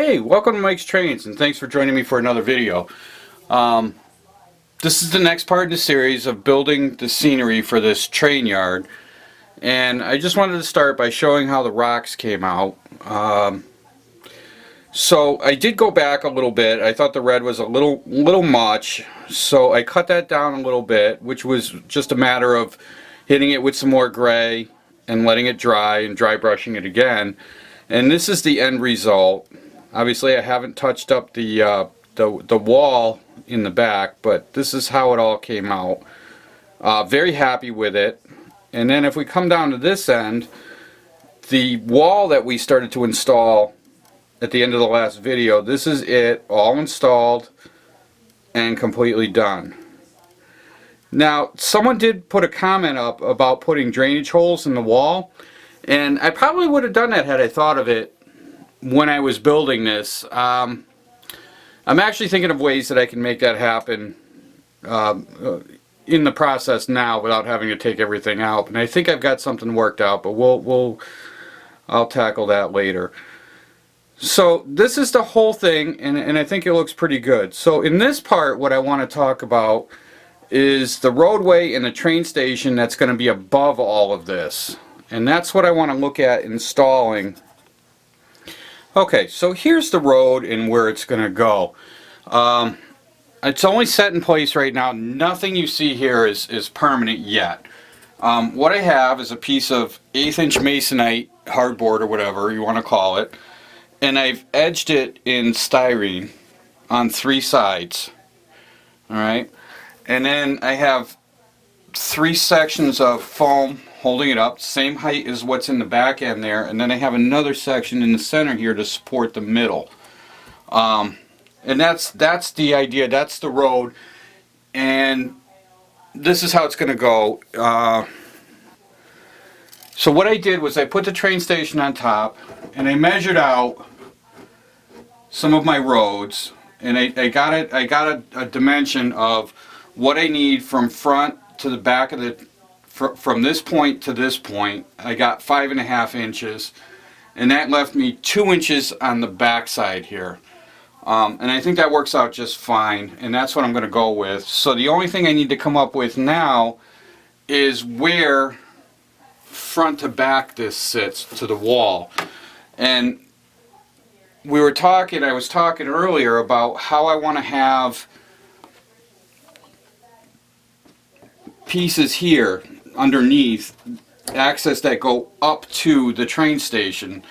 Hey, welcome to Mike's Trains, and thanks for joining me for another video. This is the next part in the series of building the scenery for this train yard, and I just wanted to start by showing how the rocks came out. So I did go back a little bit. I thought the red was a little much, so I cut that down a little bit, which was just a matter of hitting it with some more gray and letting it dry and dry brushing it again. And this is the end result. Obviously I haven't touched up the wall in the back, but this is how it all came out. Very happy with it. And then if we come down to this end, the wall that we started to install at the end of the last video, this is it, all installed and completely done. Now, someone did put a comment up about putting drainage holes in the wall, and I probably would have done that had I thought of it when I was building this. I'm actually thinking of ways that I can make that happen in the process now without having to take everything out, and I think I've got something worked out, but I'll tackle that later. So this is the whole thing, and I think it looks pretty good. So in this part, what I want to talk about is the roadway and the train station that's going to be above all of this, and that's what I want to look at installing. Okay, so here's the road and where it's going to go. It's only set in place right now. Nothing you see here is permanent yet. What I have is a piece of 1/8 inch masonite hardboard, or whatever you want to call it, and I've edged it in styrene on 3 sides. Alright, and then I have 3 sections of foam holding it up, same height as what's in the back end there, and then I have another section in the center here to support the middle. And that's the idea, that's the road, and this is how it's going to go. So what I did was I put the train station on top, and I measured out some of my roads, and I got a dimension of what I need from front to the back of the from this point to this point. I got 5.5 inches, and that left me 2 inches on the back side here. And I think that works out just fine, and that's what I'm going to go with. So the only thing I need to come up with now is where front to back this sits to the wall. And I was talking earlier about how I want to have pieces here underneath access that go up to the train station.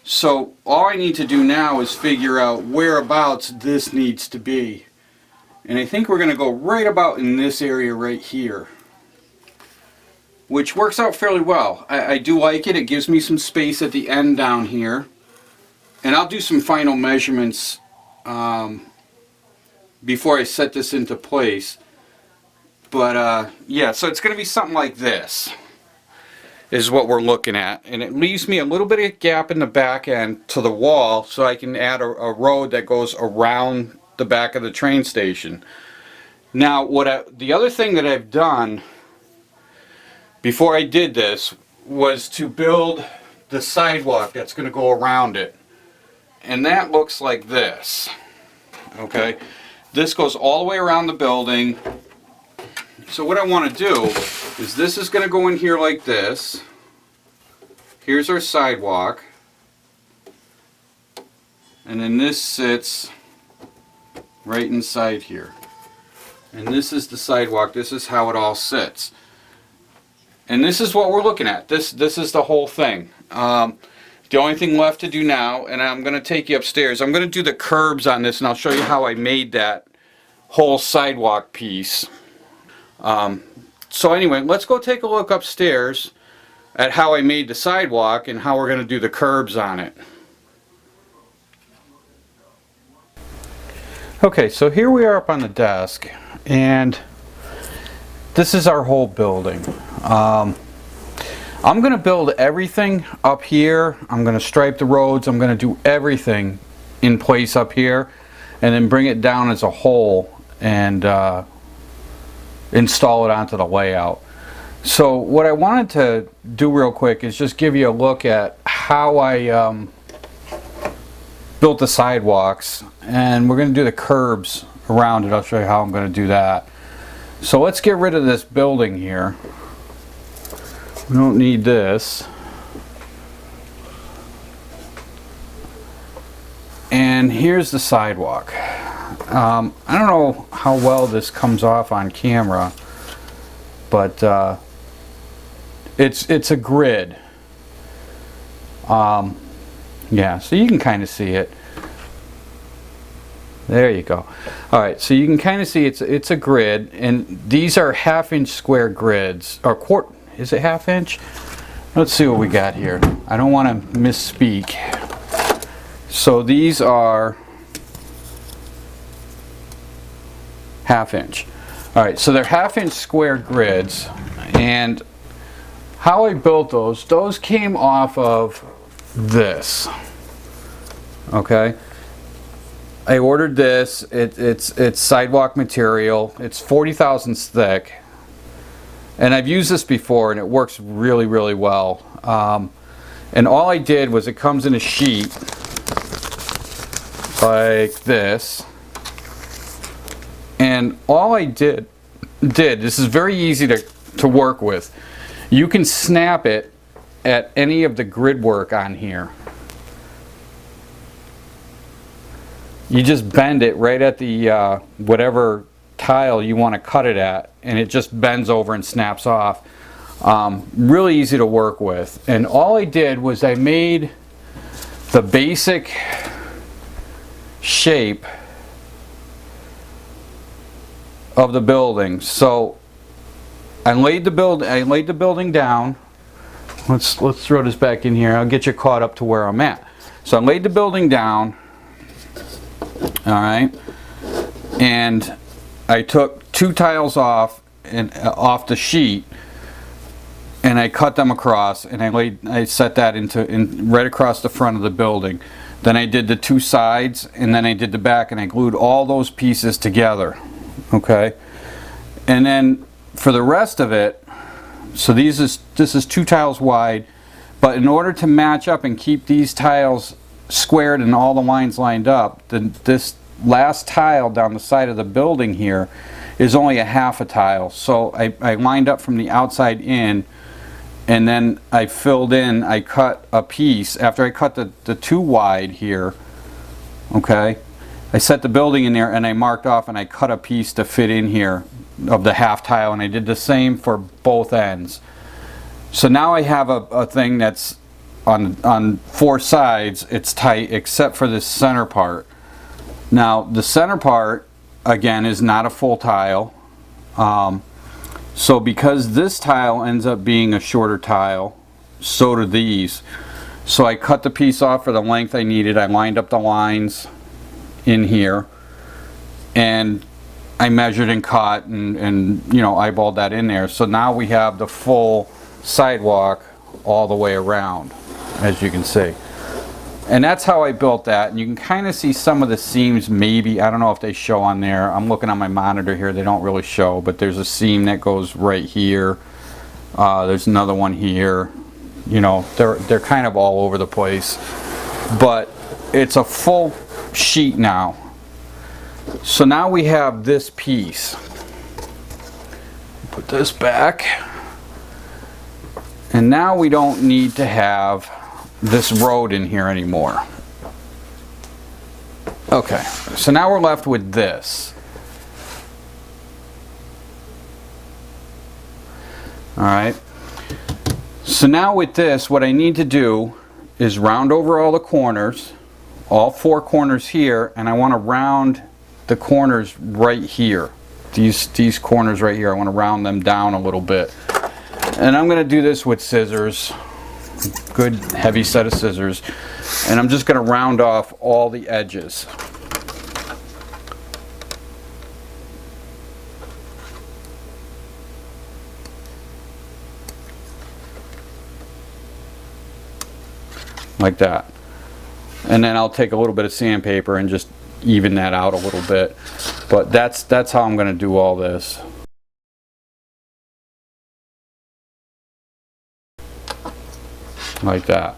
So all I need to do now is figure out whereabouts this needs to be, and I think we're going to go right about in this area right here, which works out fairly well. I do like it. It gives me some space at the end down here, and I'll do some final measurements before I set this into place. But yeah, so it's going to be something like this is what we're looking at, and it leaves me a little bit of gap in the back end to the wall, so I can add a road that goes around the back of the train station. Now the other thing that I've done before I did this was to build the sidewalk that's going to go around it, and that looks like this. Okay, this goes all the way around the building. So what I want to do is, this is going to go in here like this. Here's our sidewalk, and then this sits right inside here, and this is the sidewalk. This is how it all sits, and this is what we're looking at. This is the whole thing. The only thing left to do now, and I'm going to take you upstairs, I'm going to do the curbs on this, and I'll show you how I made that whole sidewalk piece. So anyway, let's go take a look upstairs at how I made the sidewalk and how we're going to do the curbs on it. Okay, so here we are up on the desk, and this is our whole building. I'm going to build everything up here. I'm going to stripe the roads. I'm going to do everything in place up here, and then bring it down as a whole and install it onto the layout. So what I wanted to do real quick is just give you a look at how I built the sidewalks, and we're going to do the curbs around it. I'll show you how I'm going to do that. So let's get rid of this building here. We don't need this. And here's the sidewalk. I don't know how well this comes off on camera, but it's a grid. Yeah, so you can kind of see it. There you go. All right, so you can kind of see it's a grid, and these are half-inch square grids, or quart. Is it half-inch? Let's see what we got here. I don't want to misspeak. So these are half-inch. All right, so they're half-inch square grids, and how I built those came off of this. Okay. I ordered this. It's sidewalk material. It's 40 thousandths thick, and I've used this before, and it works really, really well. And all I did was, it comes in a sheet like this, and all I did, this is very easy to work with. You can snap it at any of the grid work on here. You just bend it right at the whatever tile you want to cut it at, and it just bends over and snaps off. Really easy to work with. And all I did was I made the basic shape of the building. So I laid the building down. Let's throw this back in here. I'll get you caught up to where I'm at. So I laid the building down. All right, and I took 2 tiles off off the sheet, and I cut them across, and I set that in right across the front of the building. Then I did the 2 sides, and then I did the back, and I glued all those pieces together. Okay, and then for the rest of it, so this is 2 tiles wide, but in order to match up and keep these tiles squared and all the lines lined up, this last tile down the side of the building here is only a half a tile. So I lined up from the outside in, and then I filled in, I cut a piece after I cut the 2 wide here. Okay, I set the building in there, and I marked off, and I cut a piece to fit in here of the half tile, and I did the same for both ends. So now I have a thing that's on 4 sides. It's tight except for this center part. Now the center part, again, is not a full tile. So because this tile ends up being a shorter tile, so do these. So I cut the piece off for the length I needed. I lined up the lines in here, and I measured and cut and you know, eyeballed that in there. So now we have the full sidewalk all the way around, as you can see. And that's how I built that. And you can kind of see some of the seams, maybe. I don't know if they show on there. I'm looking on my monitor here. They don't really show, but there's a seam that goes right here. There's another one here. You know, they're kind of all over the place. But it's a full sheet now. So now we have this piece. Put this back. And now we don't need to have this road in here anymore. Okay, so now we're left with this. Alright, so now with this, what I need to do is round over all the corners, all 4 corners here, and I want to round the corners right here. These corners right here, I want to round them down a little bit. And I'm going to do this with scissors, good heavy set of scissors, and I'm just going to round off all the edges. Like that. And then I'll take a little bit of sandpaper and just even that out a little bit. But that's how I'm going to do all this. Like that.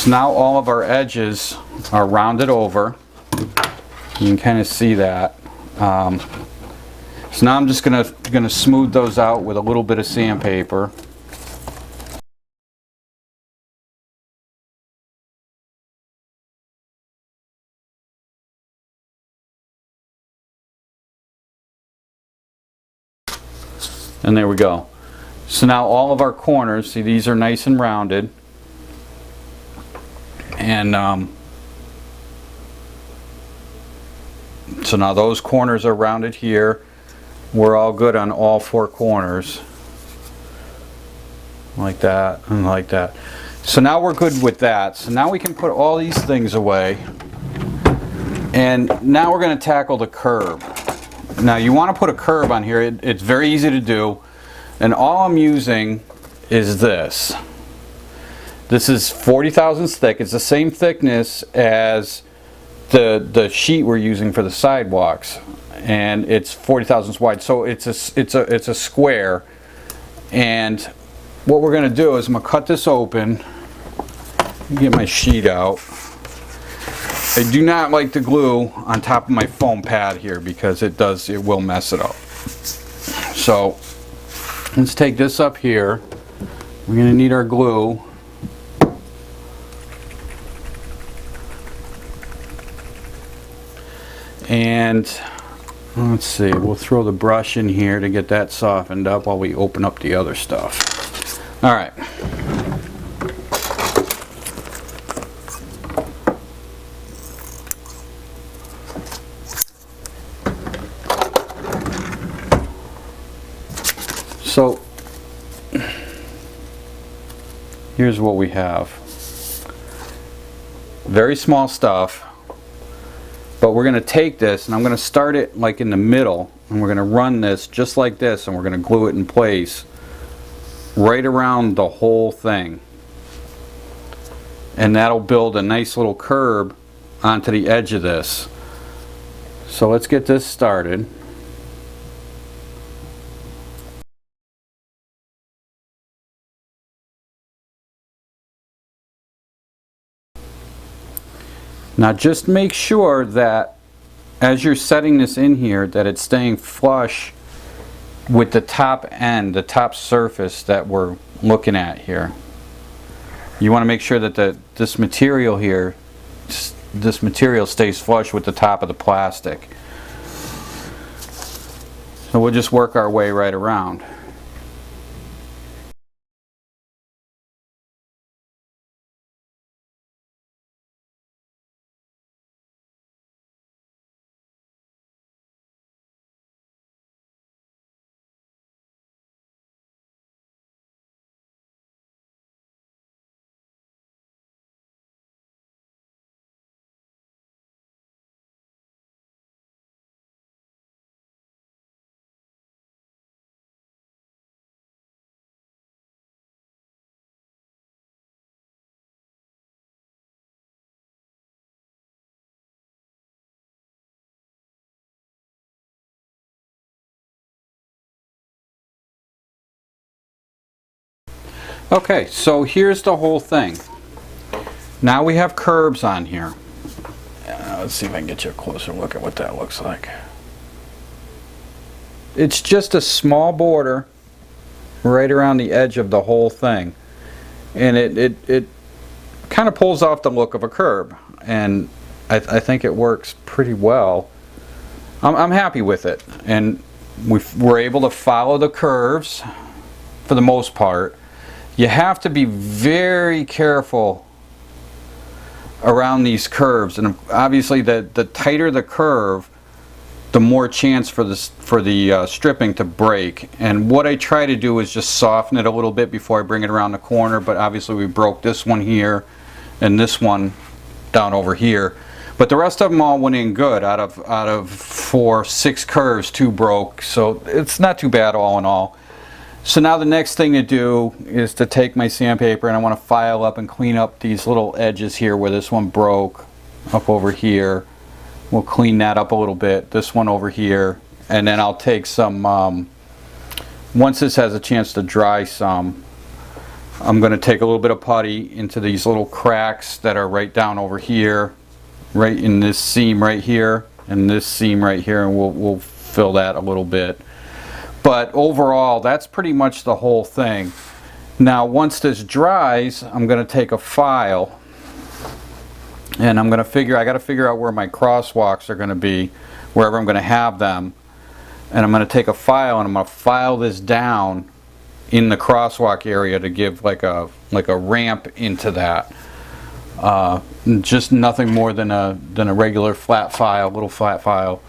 So now all of our edges are rounded over. You can kind of see that. So now I'm just gonna smooth those out with a little bit of sandpaper. And there we go. So now all of our corners, see, these are nice and rounded. And so now those corners are rounded here. We're all good on all four corners. Like that and like that. So now we're good with that. So now we can put all these things away. And now we're going to tackle the curb. Now you want to put a curb on here. It's very easy to do. And all I'm using is this. This is 40 thousandths thick. It's the same thickness as the sheet we're using for the sidewalks, and it's 40 thousandths wide. So it's a square. And what we're going to do is I'm going to cut this open. Get my sheet out. I do not like the glue on top of my foam pad here because it will mess it up. So let's take this up here. We're going to need our glue. And let's see, we'll throw the brush in here to get that softened up while we open up the other stuff. All right. So here's what we have. Very small stuff, but we're going to take this and I'm going to start it like in the middle, and we're going to run this just like this, and we're going to glue it in place right around the whole thing, and that'll build a nice little curb onto the edge of this. So let's get this started. Now just make sure that as you're setting this in here that it's staying flush with the top end, the top surface that we're looking at here. You want to make sure that this material here, this material stays flush with the top of the plastic. So we'll just work our way right around. Okay, so here's the whole thing. Now we have curbs on here. Let's see if I can get you a closer look at what that looks like. It's just a small border right around the edge of the whole thing, and it kind of pulls off the look of a curb, and I think it works pretty well. I'm happy with it, and we're able to follow the curves for the most part. You have to be very careful around these curves, and obviously the tighter the curve, the more chance for the stripping to break. And what I try to do is just soften it a little bit before I bring it around the corner, but obviously we broke this one here and this one down over here, but the rest of them all went in good. Out of 6 curves, 2 broke, so it's not too bad all in all. So now the next thing to do is to take my sandpaper, and I want to file up and clean up these little edges here where this one broke up over here. We'll clean that up a little bit, this one over here, and then I'll take some, once this has a chance to dry some, I'm going to take a little bit of putty into these little cracks that are right down over here, right in this seam right here, and this seam right here, and we'll fill that a little bit. But overall, that's pretty much the whole thing. Now, once this dries, I'm going to take a file, and I'm going to I got to figure out where my crosswalks are going to be, wherever I'm going to have them. And I'm going to take a file and I'm going to file this down in the crosswalk area to give like a ramp into that. Just nothing more than a regular flat file, little flat file.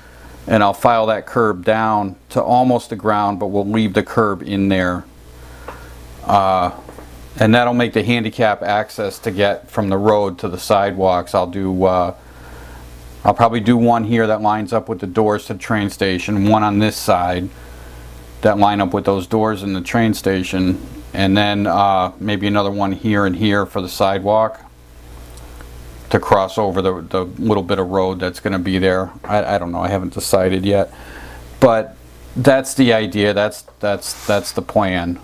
And I'll file that curb down to almost the ground, but we'll leave the curb in there. And that'll make the handicap access to get from the road to the sidewalks. I'll probably do one here that lines up with the doors to the train station, one on this side that line up with those doors in the train station, and then maybe another one here and here for the sidewalk to cross over the little bit of road that's going to be there. I don't know, I haven't decided yet, but that's the idea. That's the plan.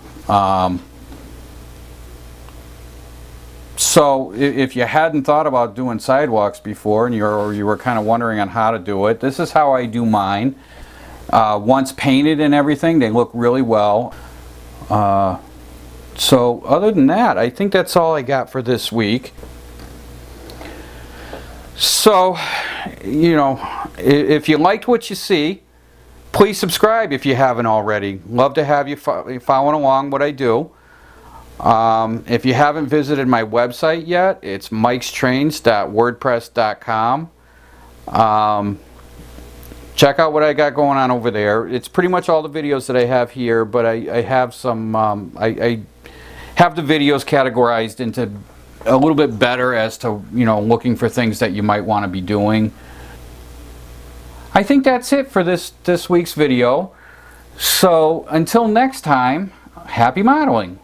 So if you hadn't thought about doing sidewalks before and you were kind of wondering on how to do it, this is how I do mine. Once painted and everything, they look really well. So other than that, I think that's all I got for this week. So, you know, if you liked what you see, please subscribe if you haven't already. Love to have you following along what I do. If you haven't visited my website yet, it's mikestrains.wordpress.com. Check out what I got going on over there. It's pretty much all the videos that I have here, but I have some, I have the videos categorized into a little bit better as to, you know, looking for things that you might want to be doing. I think that's it for this week's video. So until next time, happy modeling.